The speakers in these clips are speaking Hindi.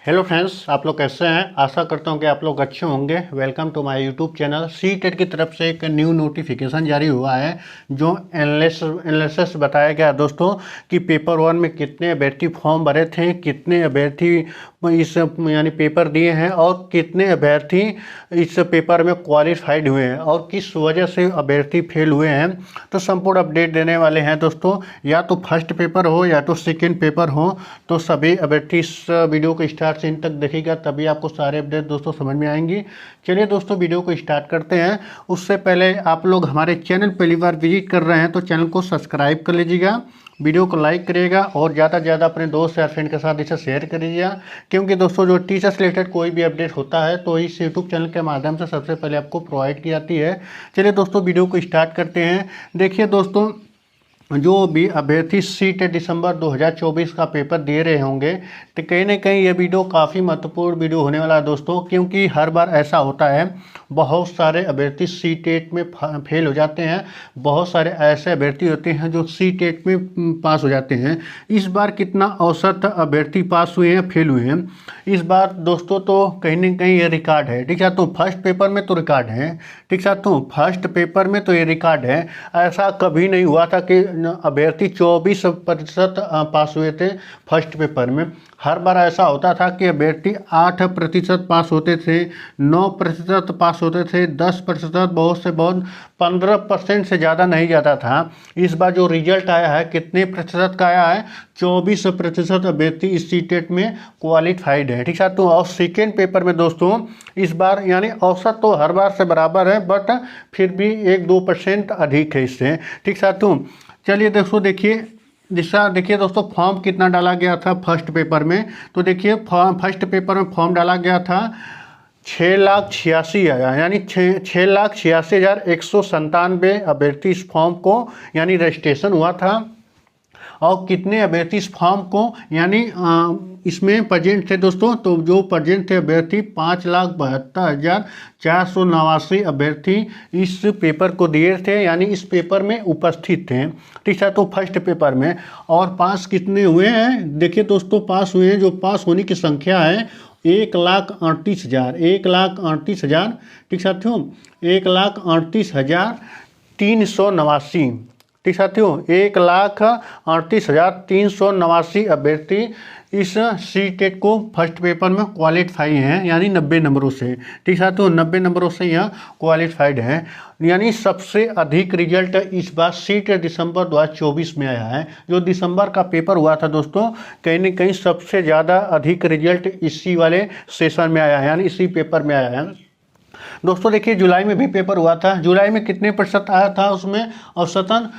हेलो फ्रेंड्स, आप लोग कैसे हैं। आशा करता हूं कि आप लोग अच्छे होंगे। Welcome to my YouTube channel. CTET की तरफ से एक न्यू नोटिफिकेशन जारी हुआ है जो एनालिसिस बताया गया दोस्तों कि पेपर वन में कितने अभ्यर्थी फॉर्म भरे थे, कितने अभ्यर्थी इस यानी पेपर दिए हैं और कितने अभ्यर्थी इस पेपर में क्वालिफाइड हुए हैं और किस वजह से अभ्यर्थी फेल हुए हैं। तो संपूर्ण अपडेट देने वाले हैं दोस्तों। या तो फर्स्ट पेपर हो या तो सेकेंड पेपर हो, तो सभी अभ्यर्थी इस वीडियो को स्टार्ट से इन तक देखिएगा, तभी आपको सारे अपडेट दोस्तों समझ में आएंगी। चलिए दोस्तों, वीडियो को स्टार्ट करते हैं। उससे पहले आप लोग हमारे चैनल पहली बार विजिट कर रहे हैं तो चैनल को सब्सक्राइब कर लीजिएगा, वीडियो को लाइक करिएगा और ज़्यादा से ज़्यादा अपने दोस्त या फ्रेंड के साथ इसे शेयर करिएगा। क्योंकि दोस्तों जो टीचर से रिलेटेड कोई भी अपडेट होता है तो इस यूट्यूब चैनल के माध्यम से सबसे पहले आपको प्रोवाइड की जाती है। चलिए दोस्तों, वीडियो को स्टार्ट करते हैं। देखिए दोस्तों, जो भी अभ्यर्थी सीटेट दिसंबर 2024 का पेपर दे रहे होंगे तो कहीं ना कहीं ये वीडियो काफ़ी महत्वपूर्ण वीडियो होने वाला है दोस्तों। क्योंकि हर बार ऐसा होता है, बहुत सारे अभ्यर्थी सीटेट में फेल हो जाते हैं, बहुत सारे ऐसे अभ्यर्थी होते हैं जो सीटेट में पास हो जाते हैं। इस बार कितना औसत अभ्यर्थी पास हुए हैं, फेल हुए हैं इस बार दोस्तों, तो कहीं ना कहीं ये रिकॉर्ड है। ठीक है, तो फर्स्ट पेपर में तो रिकॉर्ड है। ठीक है, तो फर्स्ट पेपर में तो ये रिकॉर्ड है। ऐसा कभी नहीं हुआ था कि अभ्यर्थी 24% पास हुए थे फर्स्ट पेपर में। हर बार ऐसा होता था कि अभ्यर्थी 8% पास होते थे, 9% पास होते थे, 10%, बहुत से बहुत 15% से ज़्यादा नहीं जाता था। इस बार जो रिजल्ट आया है कितने प्रतिशत का आया है, 24% अभ्यर्थी इस सीटेट में क्वालिफाइड है। ठीक है, तो और सेकेंड पेपर में दोस्तों इस बार यानी औसत तो हर बार से बराबर है, बट फिर भी 1-2% अधिक है इससे। ठीक है, तो चलिए दोस्तों देखिए दोस्तों, फॉर्म कितना डाला गया था फर्स्ट पेपर में। तो देखिए फर्स्ट पेपर में फॉर्म डाला गया था 6,86,000 यानी 6,86,197 अभ्यर्थी इस फॉर्म को यानी रजिस्ट्रेशन हुआ था। और कितने अभ्यर्थी इस फॉर्म को यानी इसमें प्रेजेंट थे दोस्तों, तो जो प्रेजेंट थे अभ्यर्थी 5,72,489 अभ्यर्थी इस पेपर को दिए थे, यानी इस पेपर में उपस्थित थे। ठीक है, तो फर्स्ट पेपर में। और पास कितने हुए हैं, देखिए दोस्तों, पास हुए हैं, जो पास होने की संख्या है 1,38,000। ठीक साथियों, 1,38,389। ठीक साथियों, 1,38,389 अभ्यर्थी इस सीटेट को फर्स्ट पेपर में क्वालिफाई हैं, यानी 90 नंबरों से। ठीक है, तो 90 नंबरों से यह क्वालिफाइड है। यानी सबसे अधिक रिजल्ट इस बार सीटेट दिसंबर 2024 में आया है। जो दिसंबर का पेपर हुआ था दोस्तों, कहीं ना कहीं सबसे ज़्यादा अधिक रिजल्ट इसी वाले सेशन में आया है, यानी इसी पेपर में आया है दोस्तों। देखिए जुलाई में भी पेपर हुआ था, जुलाई में कितने प्रतिशत आया था, उसमें औसतन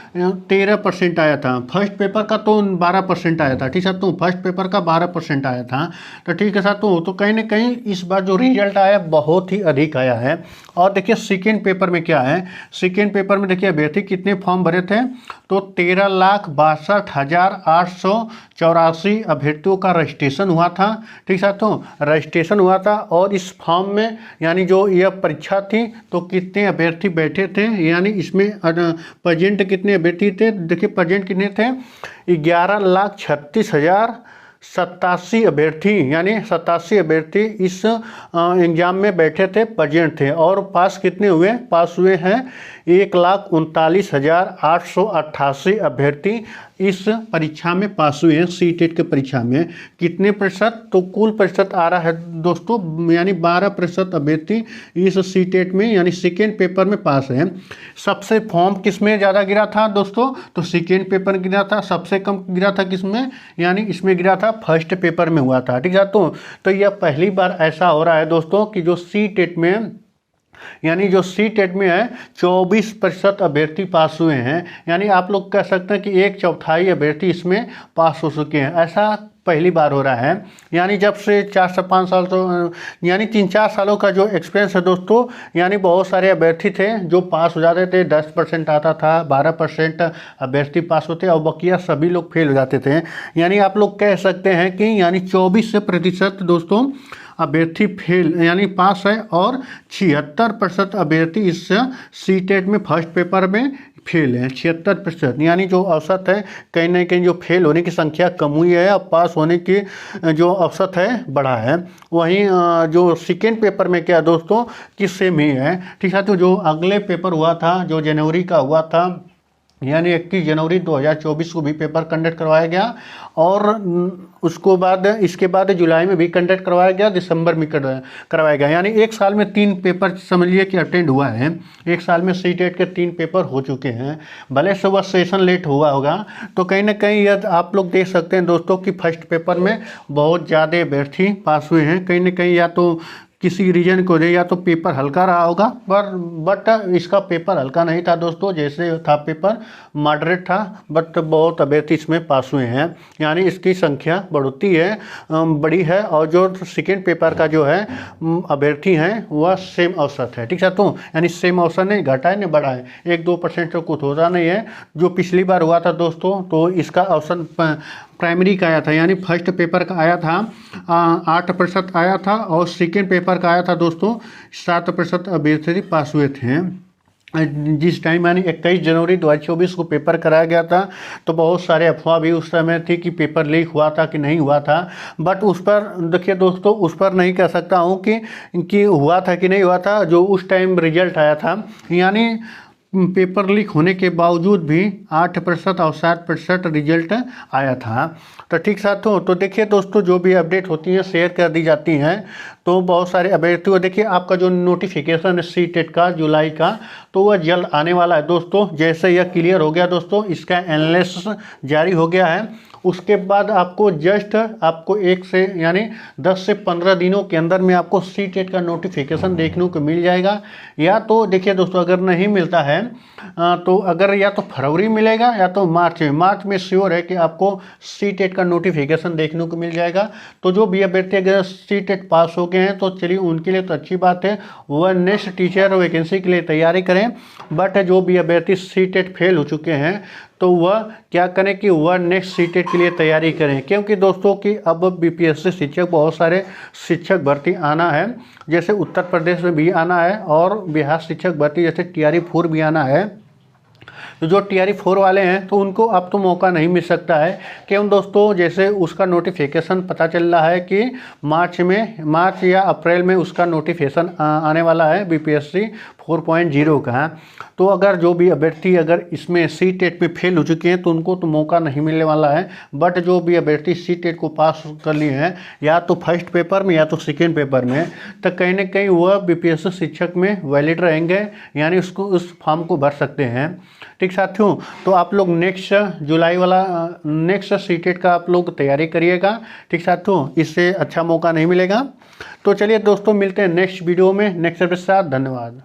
13% आया था। फर्स्ट पेपर का तो 12% आया था। ठीक है, तो फर्स्ट पेपर का 12% आया था। तो ठीक है साथ, तो कहीं ना कहीं इस बार जो रिजल्ट आया बहुत ही अधिक आया है। और देखिए सेकेंड पेपर में क्या है, सेकेंड पेपर में देखिए अभ्यर्थी कितने फॉर्म भरे थे, तो 13,62,884 अभ्यर्थियों का रजिस्ट्रेशन हुआ था। ठीक है, तो रजिस्ट्रेशन हुआ था और इस फॉर्म में यानी जो यह परीक्षा थी तो कितने अभ्यर्थी बैठे थे, यानी इसमें प्रेजेंट कितने अभ्यर्थी थे, देखिए प्रेजेंट कितने थे, 11,36,087 अभ्यर्थी, यानी 87 अभ्यर्थी इस एग्जाम में बैठे थे, प्रेजेंट थे। और पास कितने हुए, पास हुए हैं 1,39,888 अभ्यर्थी इस परीक्षा में पास हुए हैं। सीटेट के परीक्षा में कितने प्रतिशत, तो कुल प्रतिशत आ रहा है दोस्तों, यानी 12% अभ्यर्थी इस सीटेट में यानी सेकेंड पेपर में पास है। सबसे फॉर्म किस में ज़्यादा गिरा था दोस्तों, तो सेकेंड पेपर गिरा था। सबसे कम गिरा था किस में, यानी इसमें गिरा था फर्स्ट पेपर में हुआ था। ठीक है, तो यह पहली बार ऐसा हो रहा है दोस्तों कि जो सीटेट में यानी जो सीटेट में है 24% अभ्यर्थी पास हुए हैं, यानी आप लोग कह सकते हैं कि 1/4 अभ्यर्थी इसमें पास हो चुके हैं। ऐसा पहली बार हो रहा है, यानी जब से 4 से 5 साल तो यानी 3-4 सालों का जो एक्सपीरियंस है दोस्तों, यानी बहुत सारे अभ्यर्थी थे जो पास हो जाते थे, 10% आता था, 12% अभ्यर्थी पास होते और बकिया सभी लोग फेल हो जाते थे। यानी आप लोग कह सकते हैं कि यानी 24% दोस्तों अभ्यर्थी फेल यानी पास है और 76% अभ्यर्थी इस सीटेट में फर्स्ट पेपर में फेल हैं 76%, यानी जो औसत है कहीं ना कहीं जो फेल होने की संख्या कम हुई है और पास होने की जो औसत है बढ़ा है। वहीं जो सेकेंड पेपर में क्या दोस्तों कि सेम ही है। ठीक है, तो जो अगले पेपर हुआ था जो जनवरी का हुआ था, यानी 21 जनवरी 2024 को भी पेपर कंडक्ट करवाया गया और उसको बाद इसके बाद जुलाई में भी कंडक्ट करवाया गया, दिसंबर में करवाया गया। यानी एक साल में 3 पेपर समझिए कि अटेंड हुआ है। एक साल में सीटेट के 3 पेपर हो चुके हैं, भले से वह सेशन लेट हुआ होगा। तो कहीं ना कहीं यह आप लोग देख सकते हैं दोस्तों कि फर्स्ट पेपर में बहुत ज़्यादा अभ्यर्थी पास हुए हैं। कहीं ना कहीं या तो किसी रीजन को दे या तो पेपर हल्का रहा होगा, बट इसका पेपर हल्का नहीं था दोस्तों, जैसे था पेपर मॉडरेट था, बट बहुत अभ्यर्थी इसमें पास हुए हैं। यानी इसकी संख्या बढ़ती है, बड़ी है। और जो सेकेंड पेपर का जो है अभ्यर्थी हैं वह सेम औसत है। ठीक है, तो यानी सेम औसत नहीं घटा है नहीं बढ़ा है, 1-2% तो कुछ होता नहीं है। जो पिछली बार हुआ था दोस्तों तो इसका औसत प्राइमरी का आया था, यानी फर्स्ट पेपर का आया था 8% आया था और सेकेंड पेपर का आया था दोस्तों 7% अभ्यर्थी पास हुए थे। जिस टाइम यानी 21 जनवरी 2024 को पेपर कराया गया था तो बहुत सारे अफवाह भी उस समय थी कि पेपर लीक हुआ था कि नहीं हुआ था। बट उस पर देखिए दोस्तों, उस पर नहीं कह सकता हूँ कि हुआ था कि नहीं हुआ था। जो उस टाइम रिजल्ट आया था, यानी पेपर लीक होने के बावजूद भी 8% और 7% रिजल्ट आया था। तो ठीक साथियों, तो देखिए दोस्तों जो भी अपडेट होती हैं शेयर कर दी जाती हैं। तो बहुत सारे अभ्यर्थियों देखिए आपका जो नोटिफिकेशन है सीटेट का जुलाई का, तो वह जल्द आने वाला है दोस्तों। जैसे यह क्लियर हो गया दोस्तों, इसका एनालिसिस जारी हो गया है, उसके बाद आपको जस्ट आपको 1 से यानी 10 से 15 दिनों के अंदर में आपको सीटेट का नोटिफिकेशन देखने को मिल जाएगा। या तो देखिए दोस्तों अगर नहीं मिलता है तो अगर या तो फरवरी मिलेगा या तो मार्च में श्योर है कि आपको सीटेट का नोटिफिकेशन देखने को मिल जाएगा। तो जो भी अभ्यर्थी अगर सीटेट पास हो गए हैं तो चलिए उनके लिए तो अच्छी बात है, वह नेक्स्ट टीचर वैकेंसी के लिए तैयारी करें। बट जो भी अभ्यर्थी सीटेट फेल हो चुके हैं तो वह क्या करें कि वह नेक्स्ट सीटेट के लिए तैयारी करें, क्योंकि दोस्तों कि अब बीपीएससी शिक्षक बहुत सारे शिक्षक भर्ती आना है, जैसे उत्तर प्रदेश में भी आना है और बिहार शिक्षक भर्ती जैसे TRE 4 भी आना है। तो जो TRE 4 वाले हैं तो उनको अब तो मौका नहीं मिल सकता है, क्यों दोस्तों जैसे उसका नोटिफिकेशन पता चल रहा है कि मार्च या अप्रैल में उसका नोटिफिकेशन आने वाला है BPSC 4.0 का। तो अगर जो भी अभ्यर्थी अगर इसमें सीटेट में फेल हो चुके हैं तो उनको तो मौका नहीं मिलने वाला है। बट जो भी अभ्यर्थी सीटेट को पास कर लिए हैं या तो फर्स्ट पेपर में या तो सेकेंड पेपर में, तो कहीं ना कहीं वह BPSC शिक्षक में वैलिड रहेंगे, यानी उसको उस फॉर्म को भर सकते हैं। ठीक साथियों, तो आप लोग नेक्स्ट जुलाई वाला नेक्स्ट सीटेट का आप लोग तैयारी करिएगा। ठीक साथियों, इससे अच्छा मौका नहीं मिलेगा। तो चलिए दोस्तों मिलते हैं नेक्स्ट वीडियो में नेक्स्ट के साथ। धन्यवाद।